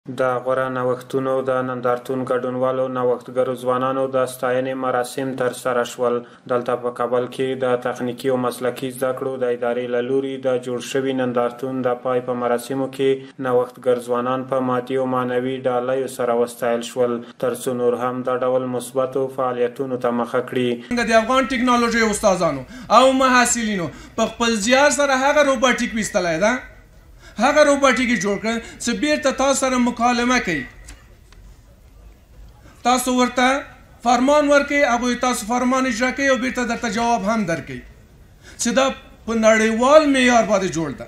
د غوره نوښتونو د نندارتون ګډونوالو نوښتګرو ځوانانو د ستاینې مراسم ترسره شول. دلته په کابل کې د تخنیکي او مسلکي زده کړو د ادارې له لوري د جوړ شوي نندارتون د پای په مراسمو کې نوښتګر ځوانان په مادي او معنوي ډالیو سره وستایل شول، ترڅو نور هم د ډول مثبتو فعالیتونو ته مخه کړي. د افغان ټکنالوژي استادانو او محصلینو په خپل زیار سره هغه روباټیک ویستلی ده، هغه روباټیک جوړ کړ چې بیرته تاسو سره مکالمه کوي. تاسو ورته فرمان ورکوي، هغوی تاسو فرمان اجرا کوي او بیرته درته جواب هم درکوي، چې دا په نړیوال معیار باندې جوړ ده.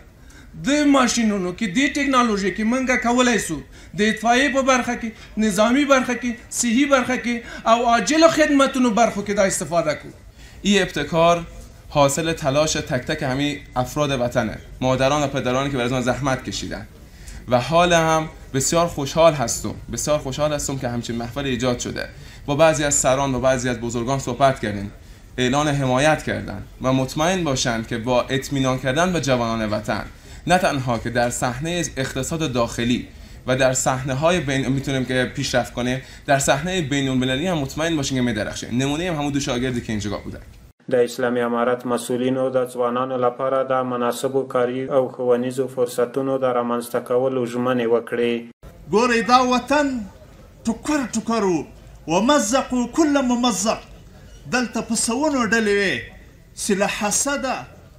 د ماشینونو کې د ټکنالوژي کې موږ کولی سو د اطفایې په برخه کې، نظامی برخه کې، صحي برخه کې او عاجل خدمتونو برخو کې دا استفاده کو. این ابتکار حاصل تلاش تک تک همه افراد وطنه، مادران و پدرانی که برای ما زحمت کشیدن و حال هم بسیار خوشحال هستم که همچین محفل ایجاد شده. با بعضی از سران و بعضی از بزرگان صحبت کردیم، اعلان حمایت کردن و مطمئن باشند که با اطمینان کردن به جوانان وطن، نه تنها که در صحنه اقتصاد داخلی و در صحنه‌های میتونیم که پیشرفت کنیم، در صحنه بین‌المللی هم مطمئن باشیم که می‌درخشیم. نمونه همون دو شاگردی که اینجا بودن. د اسلامي امارت مسؤلینو د ځوانانو لپاره د مناسبو کاري او ښوونیزو فرصتونو د رامنځته کولو ژمنې وکړې. ګورئ دا وطن ټوکر ټوکر ومزق كل ممزق، دلته په سوونو ډلې وې چې له حسده،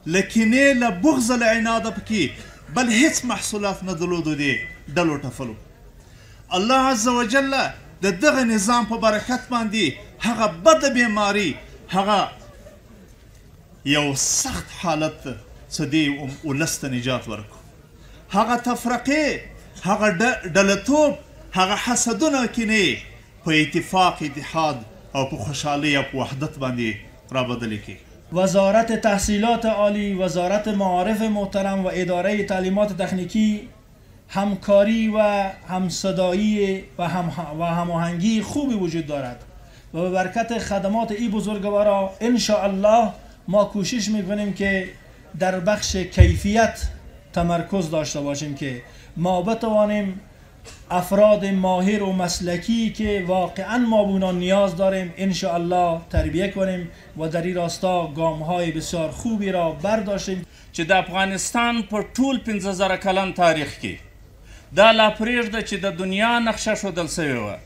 له کینې، له بغضه، له عناده پکې بل هیڅ محصولات نه درلودو دې ډلو ټفلو. الله عز وجل د دغه نظام په برکت باندې هغه بده بیماري، هغه یو سخت حالت څه دی ولس ته نجات ورکړو، هغه تفرقې، هغه ډلتوب، هغه حسدونه کینې په اتفاق، اتحاد او په خوشحالۍ او په وحدت باندې رابدلې کړي. وزارت تحصیلات عالی، وزارت معارف محترم و اداره تعلیمات تکنیکی همکاری و همصدایی و هماهنگی خوبی وجود دارد و به برکت خدمات این بزرگوارا ان شاء الله ما کوشش میکنیم که در بخش کیفیت تمرکز داشته باشیم که ما بتوانیم افراد ماهر و مسلکی که واقعا ما به اونا نیاز داریم ان شاء الله تربیه کنیم و در این راستا گام‌های بسیار خوبی را برداشتیم. چې د افغانستان په ټول 15000 کلن تاریخ کې دا لا پرېږده چې د دنیا نقشه ښودل سوې وه،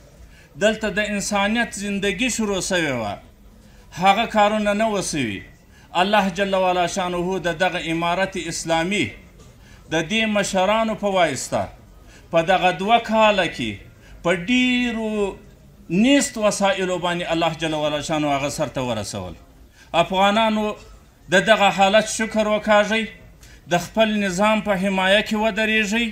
دلته د انسانیت زندگی شروع سوې وه، هغه کارونه نه وه سوي. الله جل وعلا شانه د دغه امارت اسلامي د دې مشرانو په واسطه په دغه 2 کاله کې په ډیرو نیست وسایلو باندې الله جل وعلا شانه هغه سرته ورسول. افغانانو د دغه حالت شکر وکاږئ، د خپل نظام په حمایه کې ودرېږئ،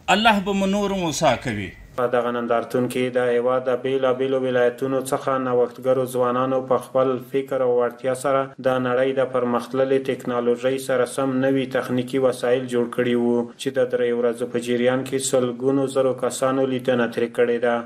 الله به مو نور موسی کوي. په دغه نندارتون کې د هېواد د بېلابېلو ولایتونو څخه نوښتګرو ځوانانو په خپل فکر او وړتیا سره د نړۍ د پرمختللې ټکنالوژۍ سره سم نوي تخنیکي وسایل جوړ کړي وو چې د 3 ورځو په جریان کې سلګونو زرو کسانو لیدنه ترې کړې ده.